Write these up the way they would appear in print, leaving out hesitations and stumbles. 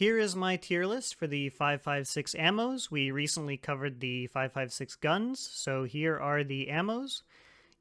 Here is my tier list for the 5.56 ammos. We recently covered the 5.56 guns, so here are the ammos.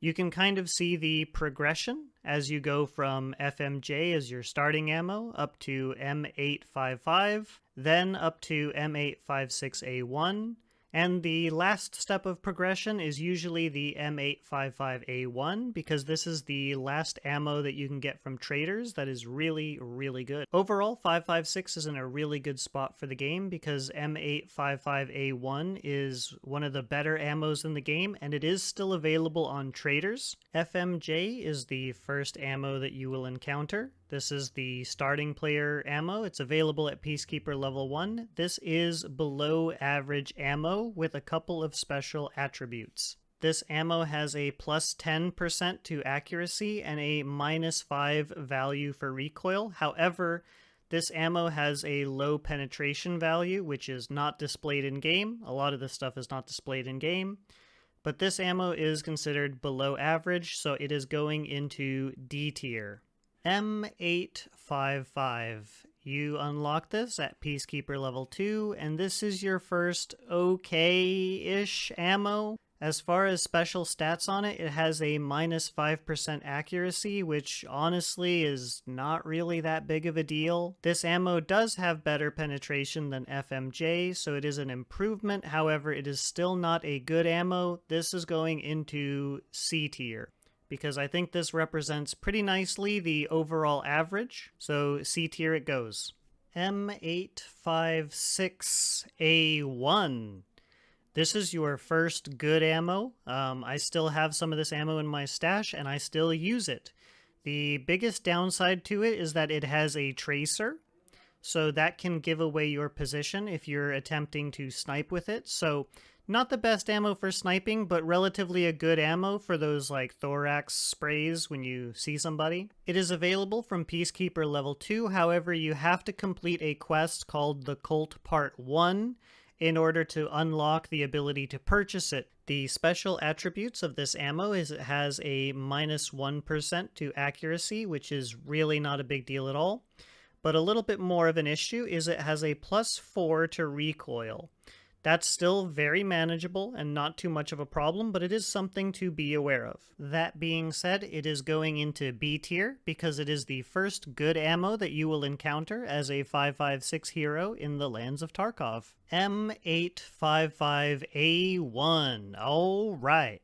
You can kind of see the progression as you go from FMJ as your starting ammo up to M855, then up to M856A1, and the last step of progression is usually the M855A1 because this is the last ammo that you can get from traders that is really, really good. Overall, 5.56 is in a really good spot for the game because M855A1 is one of the better ammos in the game and it is still available on traders. FMJ is the first ammo that you will encounter. This is the starting player ammo. It's available at Peacekeeper level 1. This is below average ammo with a couple of special attributes. This ammo has a plus 10% to accuracy and a minus 5 value for recoil. However, this ammo has a low penetration value, which is not displayed in game. A lot of this stuff is not displayed in game. But this ammo is considered below average, so it is going into D tier. M855. You unlock this at Peacekeeper level 2, and this is your first okay-ish ammo. As far as special stats on it, it has a minus 5% accuracy, which honestly is not really that big of a deal. This ammo does have better penetration than FMJ, so it is an improvement. However, it is still not a good ammo. This is going into C tier, because I think this represents pretty nicely the overall average. So C tier it goes. M856A1. This is your first good ammo. I still have some of this ammo in my stash and I still use it. The biggest downside to it is that it has a tracer, so that can give away your position if you're attempting to snipe with it. So not the best ammo for sniping, but relatively a good ammo for those like thorax sprays when you see somebody. It is available from Peacekeeper level 2, however you have to complete a quest called the Cult Part 1 in order to unlock the ability to purchase it. The special attributes of this ammo is it has a minus 1% to accuracy, which is really not a big deal at all. But a little bit more of an issue is it has a plus 4 to recoil. That's still very manageable and not too much of a problem, but it is something to be aware of. That being said, it is going into B tier because it is the first good ammo that you will encounter as a 5.56 hero in the lands of Tarkov. M855A1. Alright.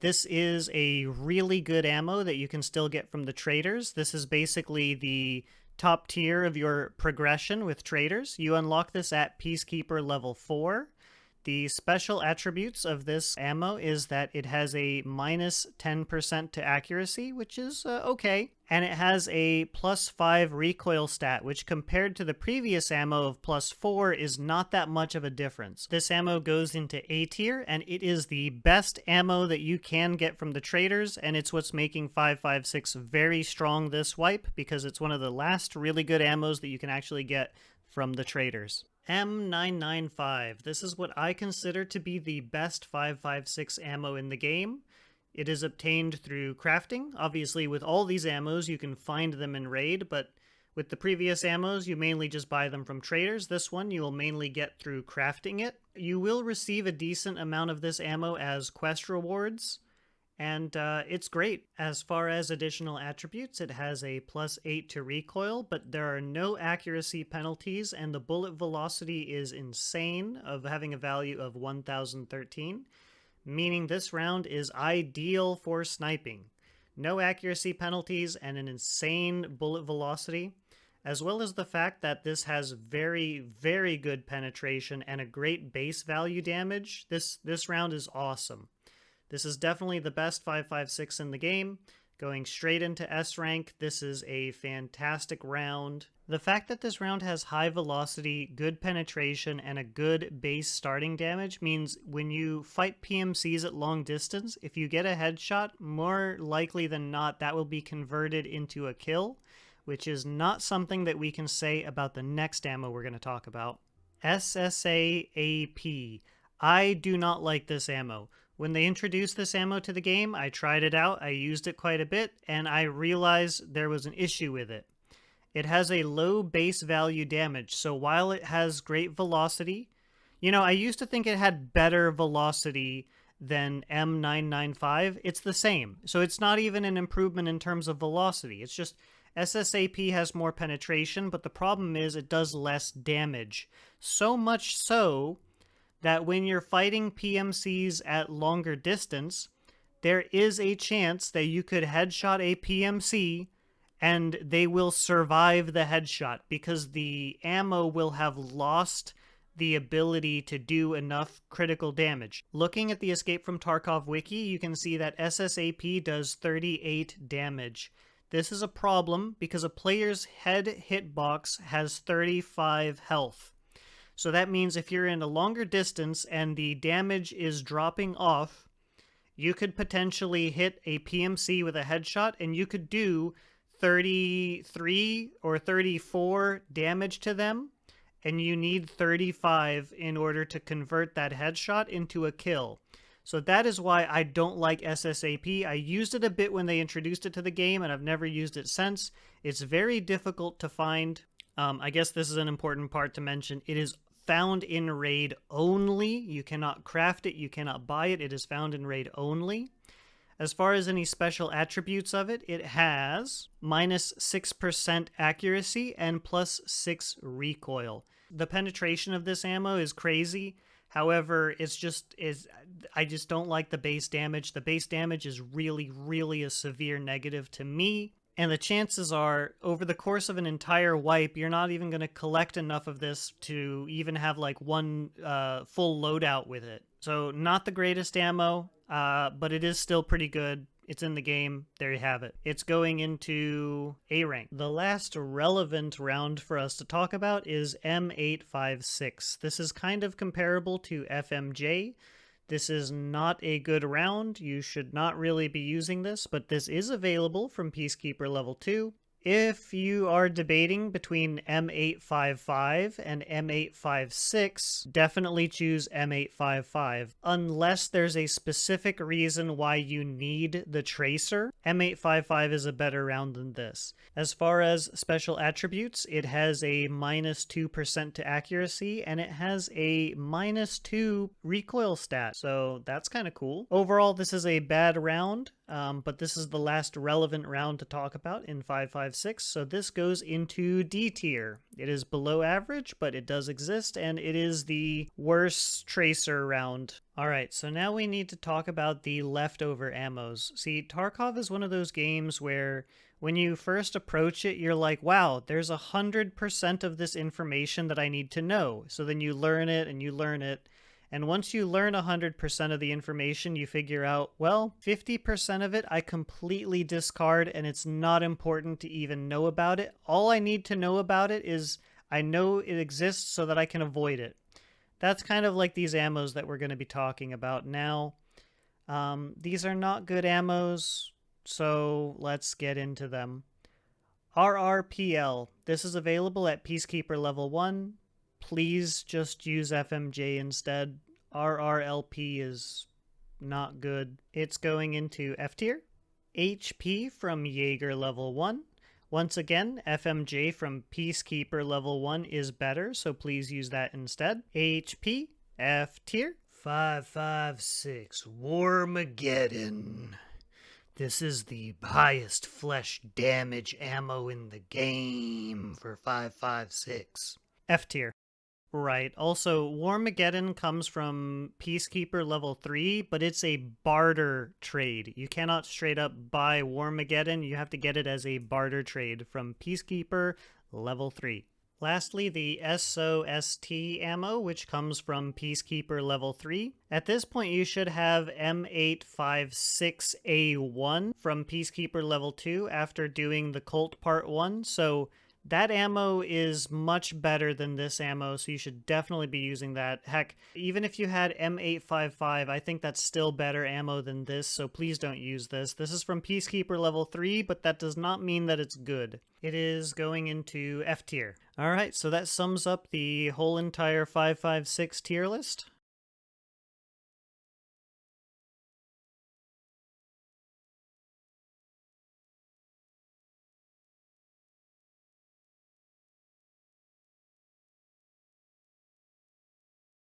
This is a really good ammo that you can still get from the traders. This is basically the top tier of your progression with traders. You unlock this at Peacekeeper level 4. The special attributes of this ammo is that it has a minus 10% to accuracy, which is okay. And it has a plus 5 recoil stat, which compared to the previous ammo of plus 4 is not that much of a difference. This ammo goes into A tier, and it is the best ammo that you can get from the traders, and it's what's making 5.56 very strong this wipe, because it's one of the last really good ammos that you can actually get from the traders. M995. This is what I consider to be the best 5.56 ammo in the game. It is obtained through crafting. Obviously, with all these ammos, you can find them in raid, but with the previous ammos, you mainly just buy them from traders. This one, you will mainly get through crafting it. You will receive a decent amount of this ammo as quest rewards, and it's great. As far as additional attributes, it has a plus 8 to recoil, but there are no accuracy penalties, and the bullet velocity is insane, of having a value of 1013, meaning this round is ideal for sniping. No accuracy penalties and an insane bullet velocity, as well as the fact that this has very, very good penetration and a great base value damage. This round is awesome. This is definitely the best 5.56 in the game. Going straight into S rank, this is a fantastic round. The fact that this round has high velocity, good penetration, and a good base starting damage means when you fight PMCs at long distance, if you get a headshot, more likely than not that will be converted into a kill, which is not something that we can say about the next ammo we're going to talk about. SSAAP. I do not like this ammo. When they introduced this ammo to the game, I tried it out, I used it quite a bit, and I realized there was an issue with it. It has a low base value damage, so while it has great velocity, you know, I used to think it had better velocity than M995. It's the same. So it's not even an improvement in terms of velocity. It's just SSAP has more penetration, but the problem is it does less damage. So much so that when you're fighting PMCs at longer distance, there is a chance that you could headshot a PMC and they will survive the headshot because the ammo will have lost the ability to do enough critical damage. Looking at the Escape from Tarkov wiki, you can see that SSAP does 38 damage. This is a problem because a player's head hitbox has 35 health. So that means if you're in a longer distance and the damage is dropping off, you could potentially hit a PMC with a headshot and you could do 33 or 34 damage to them, and you need 35 in order to convert that headshot into a kill. So that is why I don't like SSAP. I used it a bit when they introduced it to the game, and I've never used it since. It's very difficult to find. I guess this is an important part to mention. It is found in raid only. You cannot craft it. You cannot buy it. It is found in raid only. As far as any special attributes of it, it has minus 6% accuracy and plus 6 recoil. The penetration of this ammo is crazy. However, I just don't like the base damage. The base damage is really, really a severe negative to me. And the chances are, over the course of an entire wipe, you're not even going to collect enough of this to even have like one full loadout with it. So not the greatest ammo, but it is still pretty good. It's in the game. There you have it. It's going into A rank. The last relevant round for us to talk about is M856. This is kind of comparable to FMJ. This is not a good round. You should not really be using this, but this is available from Peacekeeper Level 2. If you are debating between M855 and M856, definitely choose M855. Unless there's a specific reason why you need the tracer, M855 is a better round than this. As far as special attributes, it has a minus 2% to accuracy, and it has a minus 2 recoil stat, so that's kind of cool. Overall, this is a bad round, but this is the last relevant round to talk about in 556, so this goes into D tier. It is below average, but it does exist, and it is the worst tracer round. Alright, so now we need to talk about the leftover ammos. See, Tarkov is one of those games where when you first approach it, you're like, wow, there's 100% of this information that I need to know. So then you learn it and you learn it. And once you learn 100% of the information, you figure out, well, 50% of it I completely discard and it's not important to even know about it. All I need to know about it is I know it exists so that I can avoid it. That's kind of like these ammos that we're going to be talking about now. These are not good ammos, so let's get into them. RRPL. This is available at Peacekeeper Level 1. Please just use FMJ instead. RRLP is not good. It's going into F tier. HP from Jaeger Level 1. Once again, FMJ from Peacekeeper Level 1 is better, so please use that instead. HP, F tier. 556 Warmageddon. This is the highest flesh damage ammo in the game for 556. F tier. Right. Also, Warmageddon comes from Peacekeeper Level 3, but it's a barter trade. You cannot straight up buy Warmageddon. You have to get it as a barter trade from Peacekeeper Level 3. Lastly, the SOST ammo, which comes from Peacekeeper Level 3. At this point, you should have M855A1 from Peacekeeper Level 2 after doing the Colt Part 1, so that ammo is much better than this ammo, so you should definitely be using that. Heck, even if you had M855, I think that's still better ammo than this, so please don't use this. This is from Peacekeeper Level 3, but that does not mean that it's good. It is going into F tier. Alright, so that sums up the whole entire 556 tier list.